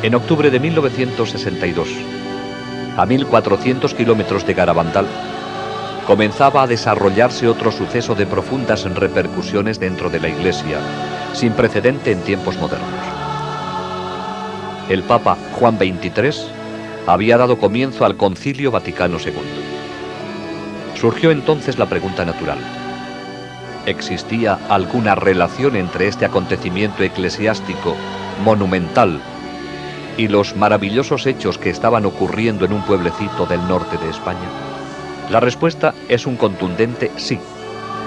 En octubre de 1962, a 1400 kilómetros de Garabandal, comenzaba a desarrollarse otro suceso de profundas repercusiones dentro de la Iglesia, sin precedente en tiempos modernos. El Papa Juan XXIII había dado comienzo al Concilio Vaticano II. Surgió entonces la pregunta natural: ¿existía alguna relación entre este acontecimiento eclesiástico monumental y los maravillosos hechos que estaban ocurriendo en un pueblecito del norte de España? La respuesta es un contundente sí,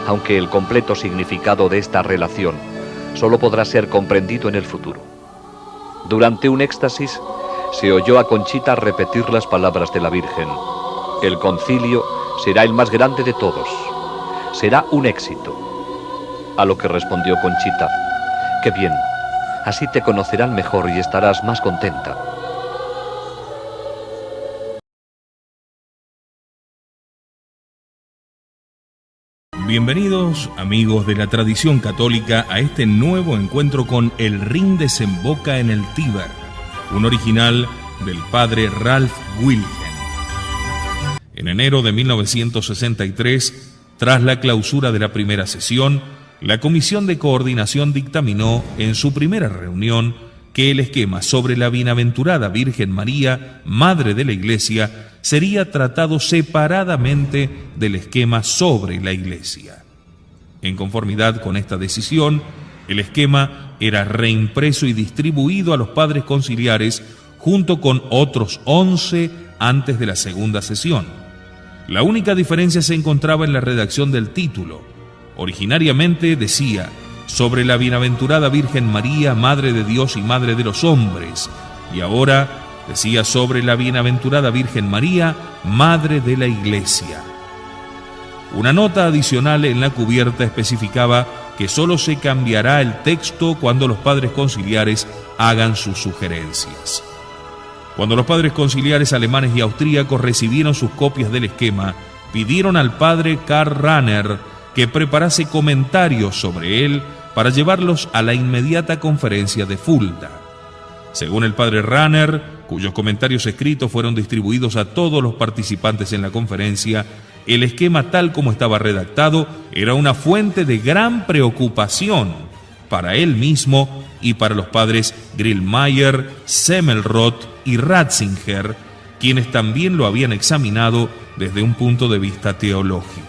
aunque el completo significado de esta relación solo podrá ser comprendido en el futuro. Durante un éxtasis, se oyó a Conchita repetir las palabras de la Virgen: el concilio será el más grande de todos, será un éxito. A lo que respondió Conchita: qué bien, así te conocerán mejor y estarás más contenta. Bienvenidos, amigos de la tradición católica, a este nuevo encuentro con El Rin desemboca en el Tíber, un original del padre Ralph Wilhelm. En enero de 1963, tras la clausura de la primera sesión, la Comisión de Coordinación dictaminó en su primera reunión que el esquema sobre la Bienaventurada Virgen María, Madre de la Iglesia, sería tratado separadamente del esquema sobre la Iglesia. En conformidad con esta decisión, el esquema era reimpreso y distribuido a los padres conciliares junto con otros 11 antes de la segunda sesión. La única diferencia se encontraba en la redacción del título. Originariamente decía: sobre la Bienaventurada Virgen María, Madre de Dios y Madre de los hombres, y ahora decía: sobre la Bienaventurada Virgen María, Madre de la Iglesia. Una nota adicional en la cubierta especificaba que solo se cambiará el texto cuando los padres conciliares hagan sus sugerencias. Cuando los padres conciliares alemanes y austríacos recibieron sus copias del esquema, pidieron al padre Karl Rahner que preparase comentarios sobre él para llevarlos a la inmediata conferencia de Fulda. Según el padre Rahner, cuyos comentarios escritos fueron distribuidos a todos los participantes en la conferencia, el esquema tal como estaba redactado era una fuente de gran preocupación para él mismo y para los padres Grillmayer, Semmelroth y Ratzinger, quienes también lo habían examinado desde un punto de vista teológico.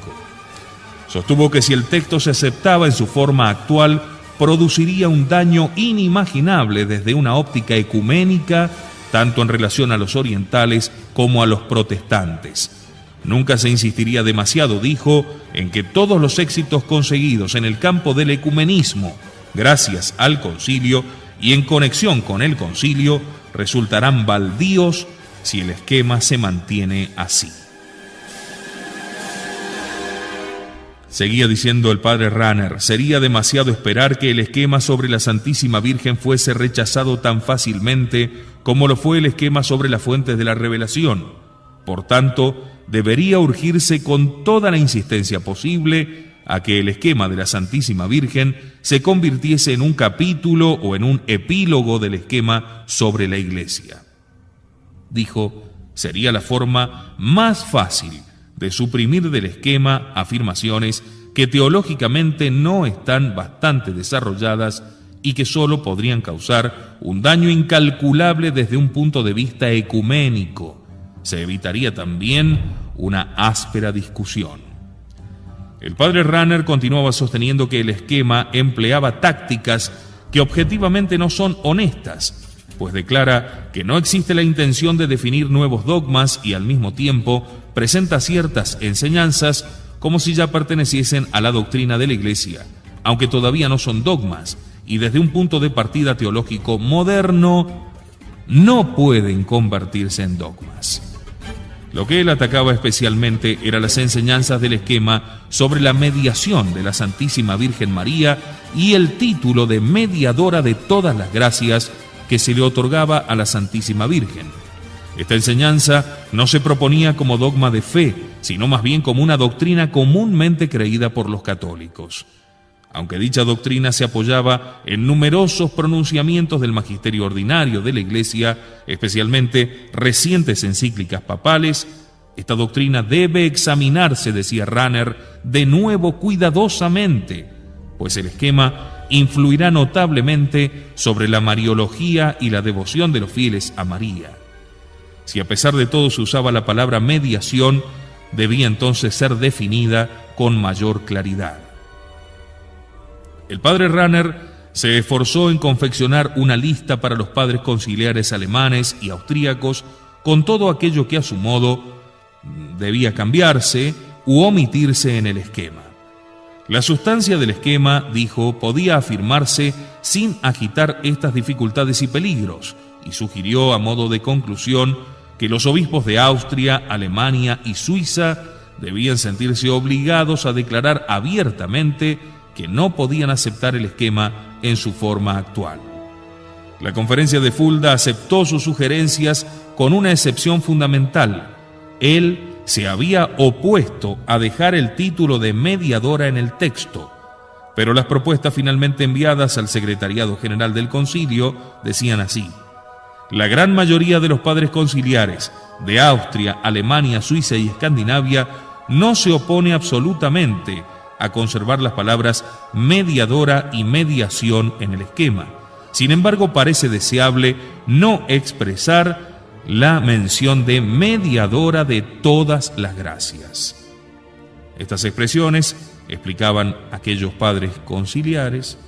Sostuvo que si el texto se aceptaba en su forma actual, produciría un daño inimaginable desde una óptica ecuménica, tanto en relación a los orientales como a los protestantes. Nunca se insistiría demasiado, dijo, en que todos los éxitos conseguidos en el campo del ecumenismo, gracias al concilio y en conexión con el concilio, resultarán baldíos si el esquema se mantiene así. Seguía diciendo el padre Rahner: sería demasiado esperar que el esquema sobre la Santísima Virgen fuese rechazado tan fácilmente como lo fue el esquema sobre las fuentes de la revelación. Por tanto, debería urgirse con toda la insistencia posible a que el esquema de la Santísima Virgen se convirtiese en un capítulo o en un epílogo del esquema sobre la Iglesia. Dijo: sería la forma más fácil de suprimir del esquema afirmaciones que teológicamente no están bastante desarrolladas y que solo podrían causar un daño incalculable desde un punto de vista ecuménico. Se evitaría también una áspera discusión. El padre Rahner continuaba sosteniendo que el esquema empleaba tácticas que objetivamente no son honestas, pues declara que no existe la intención de definir nuevos dogmas y al mismo tiempo presenta ciertas enseñanzas como si ya perteneciesen a la doctrina de la Iglesia, aunque todavía no son dogmas, y desde un punto de partida teológico moderno no pueden convertirse en dogmas. Lo que él atacaba especialmente eran las enseñanzas del esquema sobre la mediación de la Santísima Virgen María y el título de mediadora de todas las gracias que se le otorgaba a la Santísima Virgen. Esta enseñanza no se proponía como dogma de fe, sino más bien como una doctrina comúnmente creída por los católicos. Aunque dicha doctrina se apoyaba en numerosos pronunciamientos del magisterio ordinario de la Iglesia, especialmente recientes encíclicas papales, esta doctrina debe examinarse, decía Rahner, de nuevo cuidadosamente, pues el esquema influirá notablemente sobre la mariología y la devoción de los fieles a María. Si a pesar de todo se usaba la palabra mediación, debía entonces ser definida con mayor claridad. El padre Rahner se esforzó en confeccionar una lista para los padres conciliares alemanes y austríacos con todo aquello que a su modo debía cambiarse u omitirse en el esquema. La sustancia del esquema, dijo, podía afirmarse sin agitar estas dificultades y peligros, y sugirió a modo de conclusión que los obispos de Austria, Alemania y Suiza debían sentirse obligados a declarar abiertamente que no podían aceptar el esquema en su forma actual. La conferencia de Fulda aceptó sus sugerencias con una excepción fundamental. Él se había opuesto a dejar el título de mediadora en el texto, pero las propuestas finalmente enviadas al Secretariado General del Concilio decían así: la gran mayoría de los padres conciliares de Austria, Alemania, Suiza y Escandinavia no se opone absolutamente a conservar las palabras mediadora y mediación en el esquema. Sin embargo, parece deseable no expresar la mención de mediadora de todas las gracias. Estas expresiones, explicaban aquellos padres conciliares,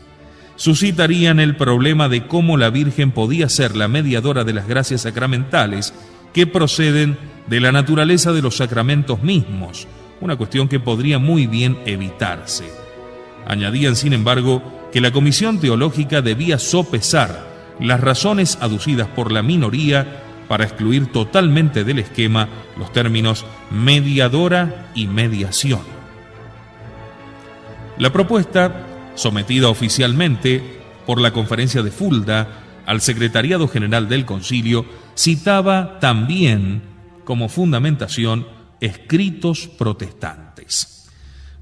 suscitarían el problema de cómo la Virgen podía ser la mediadora de las gracias sacramentales que proceden de la naturaleza de los sacramentos mismos, una cuestión que podría muy bien evitarse. Añadían, sin embargo, que la Comisión Teológica debía sopesar las razones aducidas por la minoría para excluir totalmente del esquema los términos mediadora y mediación. La propuesta, sometida oficialmente por la Conferencia de Fulda al Secretariado General del Concilio, citaba también como fundamentación escritos protestantes.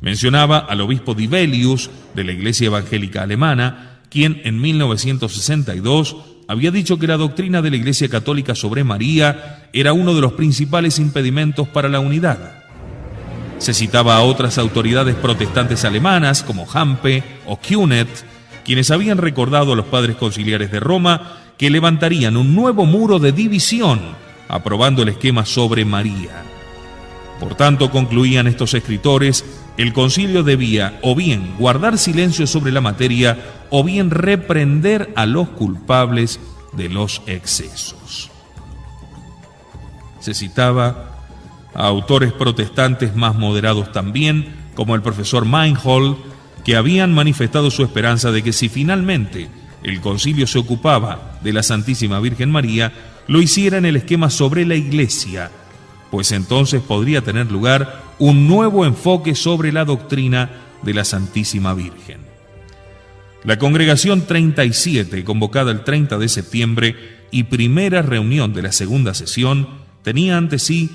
Mencionaba al obispo Dibelius de la Iglesia Evangélica Alemana, quien en 1962 había dicho que la doctrina de la Iglesia Católica sobre María era uno de los principales impedimentos para la unidad. Se citaba a otras autoridades protestantes alemanas como Hampe o Kühnet, quienes habían recordado a los padres conciliares de Roma que levantarían un nuevo muro de división aprobando el esquema sobre María. Por tanto, concluían estos escritores, el concilio debía o bien guardar silencio sobre la materia o bien reprender a los culpables de los excesos. Se citaba a autores protestantes más moderados también, como el profesor Meinhold, que habían manifestado su esperanza de que si finalmente el concilio se ocupaba de la Santísima Virgen María, lo hiciera en el esquema sobre la Iglesia, pues entonces podría tener lugar un nuevo enfoque sobre la doctrina de la Santísima Virgen. La Congregación 37, convocada el 30 de septiembre y primera reunión de la segunda sesión, tenía ante sí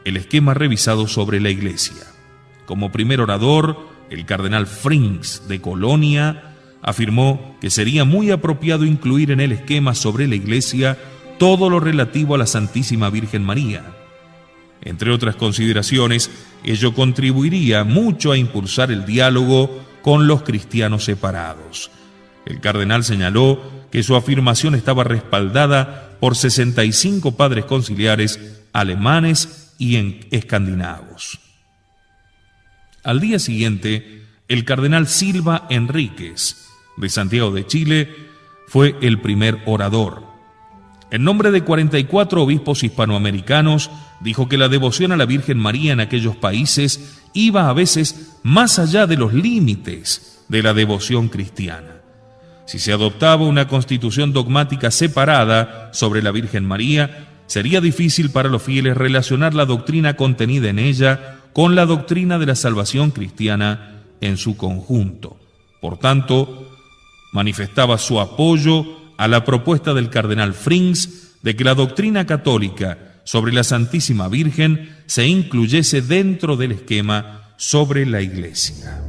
el esquema revisado sobre la Iglesia. Como primer orador, el cardenal Frings de Colonia afirmó que sería muy apropiado incluir en el esquema sobre la Iglesia todo lo relativo a la Santísima Virgen María. Entre otras consideraciones, ello contribuiría mucho a impulsar el diálogo con los cristianos separados. El cardenal señaló que su afirmación estaba respaldada por 65 padres conciliares alemanes y escandinavos. Al día siguiente, el cardenal Silva Enríquez, de Santiago de Chile, fue el primer orador. En nombre de 44 obispos hispanoamericanos, dijo que la devoción a la Virgen María en aquellos países iba a veces más allá de los límites de la devoción cristiana. Si se adoptaba una constitución dogmática separada sobre la Virgen María, sería difícil para los fieles relacionar la doctrina contenida en ella con la doctrina de la salvación cristiana en su conjunto. Por tanto, manifestaba su apoyo a la propuesta del cardenal Frings de que la doctrina católica sobre la Santísima Virgen se incluyese dentro del esquema sobre la Iglesia.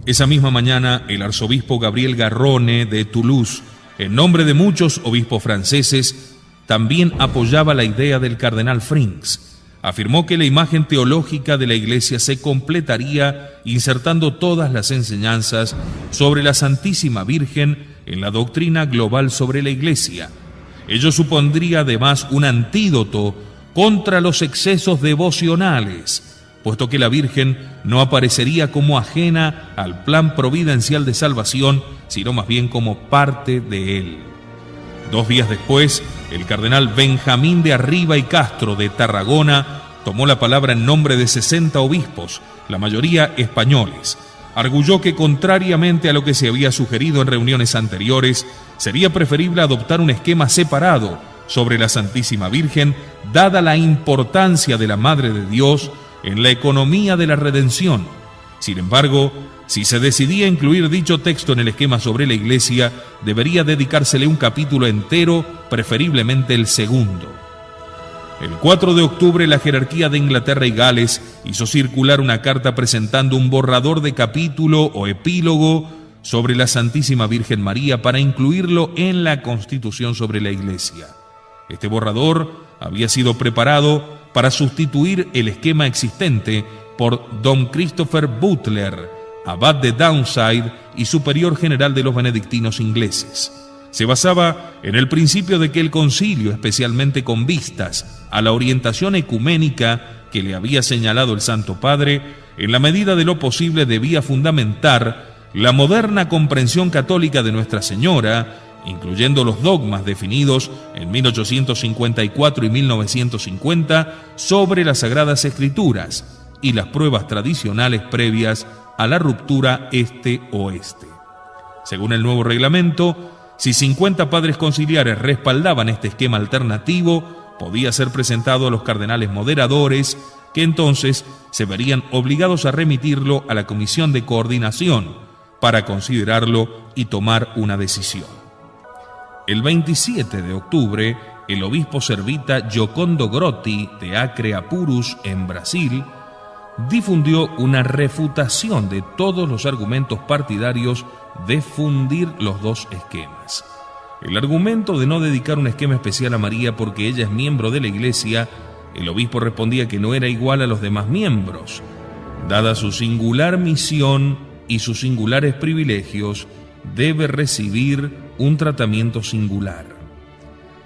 Esa misma mañana, el arzobispo Gabriel Garrone de Toulouse, en nombre de muchos obispos franceses, también apoyaba la idea del cardenal Frings. Afirmó que la imagen teológica de la Iglesia se completaría insertando todas las enseñanzas sobre la Santísima Virgen en la doctrina global sobre la Iglesia. Ello supondría además un antídoto contra los excesos devocionales, puesto que la Virgen no aparecería como ajena al plan providencial de salvación, sino más bien como parte de él. 2 días después, el cardenal Benjamín de Arriba y Castro de Tarragona tomó la palabra en nombre de 60 obispos, la mayoría españoles. Arguyó que, contrariamente a lo que se había sugerido en reuniones anteriores, sería preferible adoptar un esquema separado sobre la Santísima Virgen, dada la importancia de la Madre de Dios en la economía de la redención. Sin embargo, si se decidía incluir dicho texto en el esquema sobre la Iglesia, debería dedicársele un capítulo entero, preferiblemente el segundo. El 4 de octubre, la jerarquía de Inglaterra y Gales hizo circular una carta presentando un borrador de capítulo o epílogo sobre la Santísima Virgen María para incluirlo en la Constitución sobre la Iglesia. Este borrador había sido preparado para sustituir el esquema existente por Don Christopher Butler, abad de Downside y superior general de los benedictinos ingleses. Se basaba en el principio de que el concilio, especialmente con vistas a la orientación ecuménica que le había señalado el Santo Padre, en la medida de lo posible debía fundamentar la moderna comprensión católica de Nuestra Señora, incluyendo los dogmas definidos en 1854 y 1950 sobre las Sagradas Escrituras y las pruebas tradicionales previas a la ruptura este-oeste. Según el nuevo reglamento, si 50 padres conciliares respaldaban este esquema alternativo, podía ser presentado a los cardenales moderadores, que entonces se verían obligados a remitirlo a la Comisión de Coordinación para considerarlo y tomar una decisión. El 27 de octubre, el obispo servita Giocondo Grotti de Acre Apurus, en Brasil, difundió una refutación de todos los argumentos partidarios de fundir los dos esquemas. El argumento de no dedicar un esquema especial a María porque ella es miembro de la Iglesia, el obispo respondía que no era igual a los demás miembros. Dada su singular misión y sus singulares privilegios, debe recibir un tratamiento singular.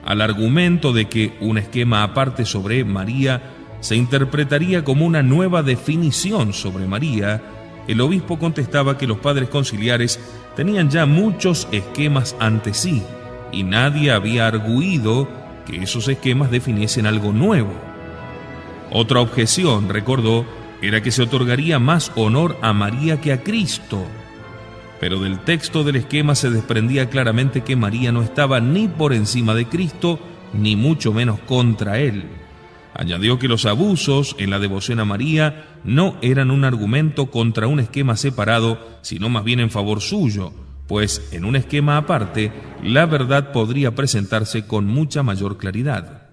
Al argumento de que un esquema aparte sobre María se interpretaría como una nueva definición sobre María, el obispo contestaba que los padres conciliares tenían ya muchos esquemas ante sí y nadie había arguido que esos esquemas definiesen algo nuevo. Otra objeción, recordó, era que se otorgaría más honor a María que a Cristo. Pero del texto del esquema se desprendía claramente que María no estaba ni por encima de Cristo, ni mucho menos contra él. Añadió que los abusos en la devoción a María no eran un argumento contra un esquema separado, sino más bien en favor suyo, pues en un esquema aparte, la verdad podría presentarse con mucha mayor claridad.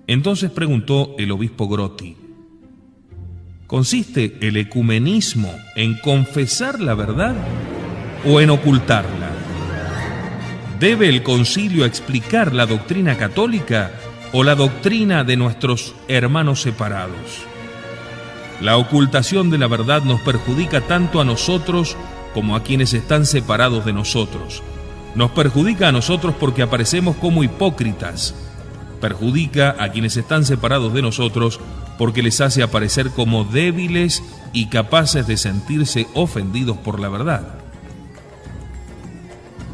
Entonces preguntó el obispo Grotti: ¿consiste el ecumenismo en confesar la verdad o en ocultarla? ¿Debe el concilio explicar la doctrina católica o la doctrina de nuestros hermanos separados? La ocultación de la verdad nos perjudica tanto a nosotros como a quienes están separados de nosotros. Nos perjudica a nosotros porque aparecemos como hipócritas. Perjudica a quienes están separados de nosotros porque les hace aparecer como débiles y capaces de sentirse ofendidos por la verdad.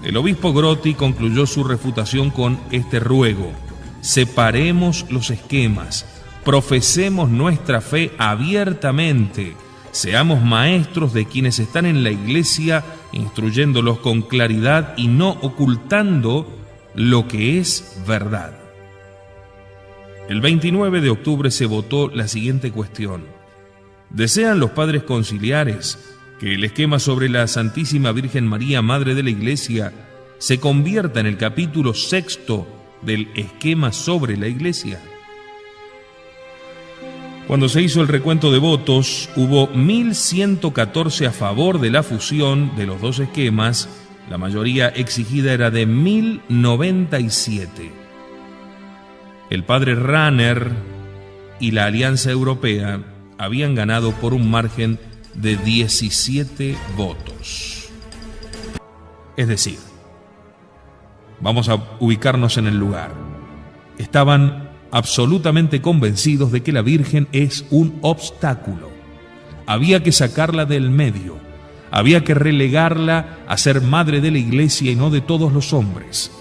El obispo Grotti concluyó su refutación con este ruego: separemos los esquemas, profesemos nuestra fe abiertamente, seamos maestros de quienes están en la Iglesia, instruyéndolos con claridad y no ocultando lo que es verdad. El 29 de octubre se votó la siguiente cuestión: ¿desean los padres conciliares que el esquema sobre la Santísima Virgen María, Madre de la Iglesia, se convierta en el capítulo 6 del esquema sobre la Iglesia? Cuando se hizo el recuento de votos, hubo 1.114 a favor de la fusión de los dos esquemas. La mayoría exigida era de 1.097. El padre Rahner y la Alianza Europea habían ganado por un margen de 17 votos. Es decir, vamos a ubicarnos en el lugar. Estaban absolutamente convencidos de que la Virgen es un obstáculo. Había que sacarla del medio. Había que relegarla a ser madre de la Iglesia y no de todos los hombres.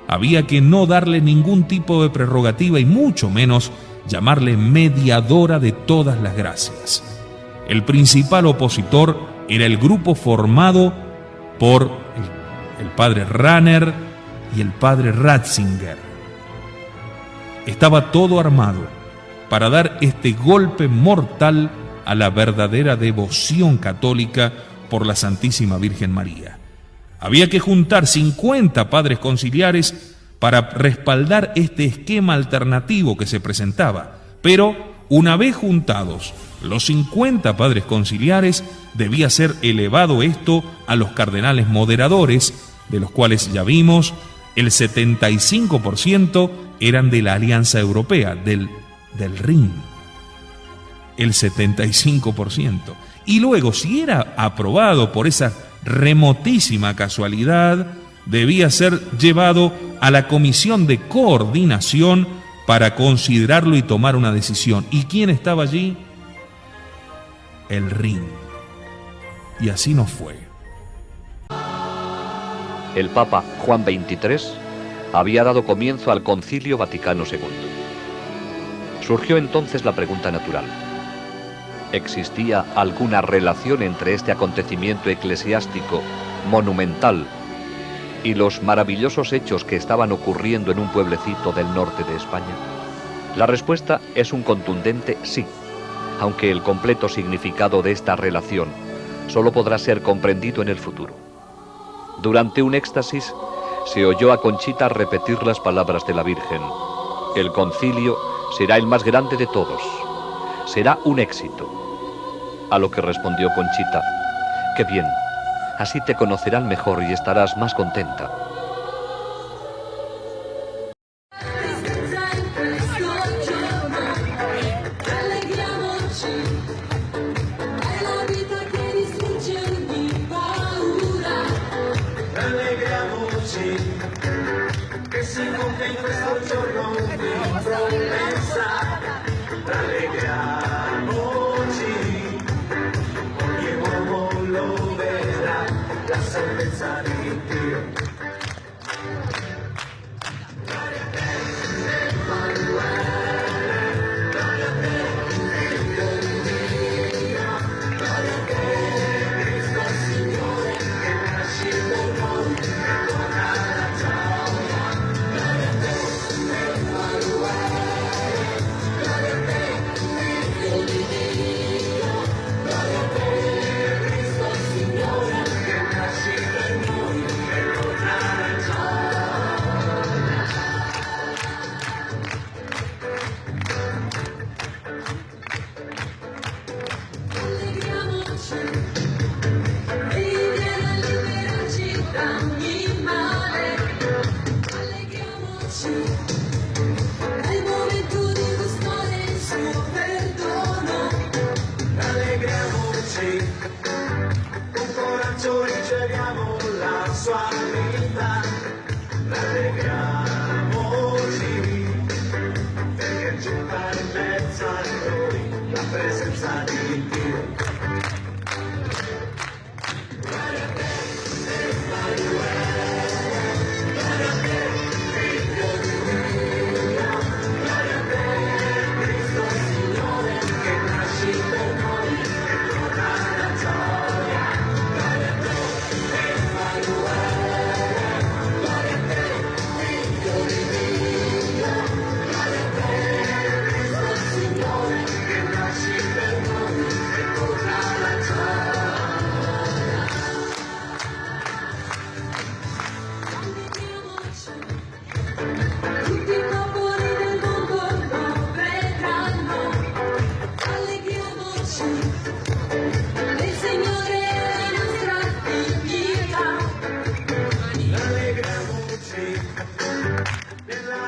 Había que no darle ningún tipo de prerrogativa y mucho menos llamarle mediadora de todas las gracias. El principal opositor era el grupo formado por el padre Rahner y el padre Ratzinger. Estaba todo armado para dar este golpe mortal a la verdadera devoción católica por la Santísima Virgen María. Había que juntar 50 padres conciliares para respaldar este esquema alternativo que se presentaba, pero una vez juntados los 50 padres conciliares, debía ser elevado esto a los cardenales moderadores, de los cuales ya vimos, el 75% eran de la Alianza Europea, del Rin. El 75%. Y luego, si era aprobado por esa remotísima casualidad, debía ser llevado a la comisión de coordinación para considerarlo y tomar una decisión. ¿Y quién estaba allí? El Rin. Y así no fue. El Papa Juan XXIII había dado comienzo al Concilio Vaticano II. Surgió entonces la pregunta natural: ¿existía alguna relación entre este acontecimiento eclesiástico monumental y los maravillosos hechos que estaban ocurriendo en un pueblecito del norte de España? La respuesta es un contundente sí, aunque el completo significado de esta relación solo podrá ser comprendido en el futuro. Durante un éxtasis se oyó a Conchita repetir las palabras de la Virgen: el concilio será el más grande de todos, será un éxito. A lo que respondió Conchita: qué bien, así te conocerán mejor y estarás más contenta.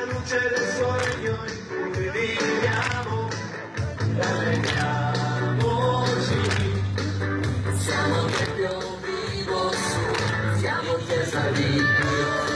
noche de sueño y juvenil de amor, lamentiamo sì. Siamo proprio vivo su, siamo chiesa di Dio.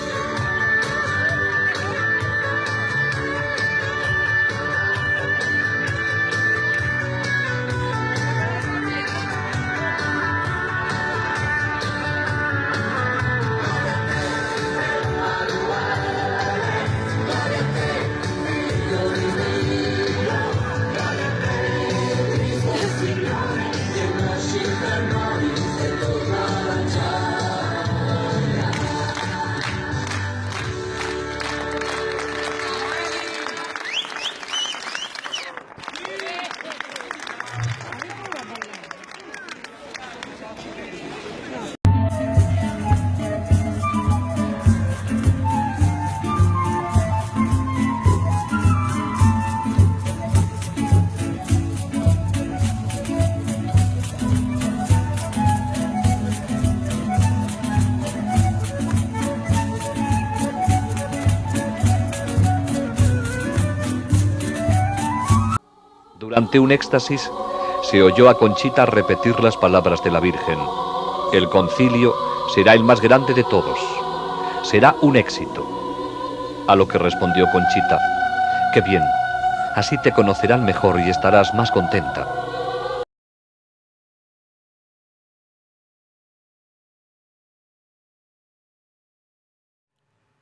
Durante un éxtasis, se oyó a Conchita repetir las palabras de la Virgen. El concilio será el más grande de todos. Será un éxito. A lo que respondió Conchita: qué bien, así te conocerán mejor y estarás más contenta.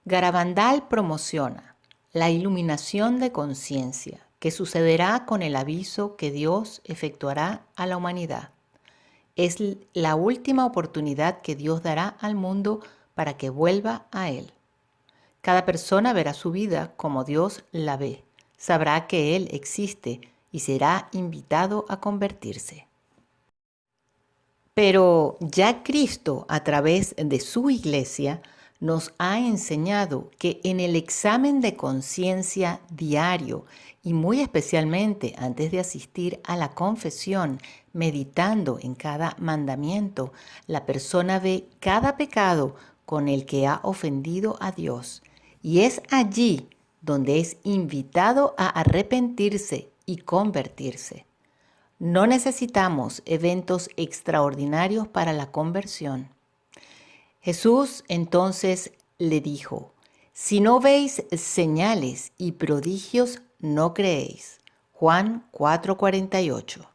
Garabandal promociona la iluminación de conciencia que sucederá con el aviso que Dios efectuará a la humanidad. Es la última oportunidad que Dios dará al mundo para que vuelva a Él. Cada persona verá su vida como Dios la ve, sabrá que Él existe y será invitado a convertirse. Pero ya Cristo, a través de su iglesia, nos ha enseñado que en el examen de conciencia diario y muy especialmente antes de asistir a la confesión, meditando en cada mandamiento, la persona ve cada pecado con el que ha ofendido a Dios y es allí donde es invitado a arrepentirse y convertirse. No necesitamos eventos extraordinarios para la conversión. Jesús entonces le dijo: si no veis señales y prodigios, no creéis. Juan 4:48.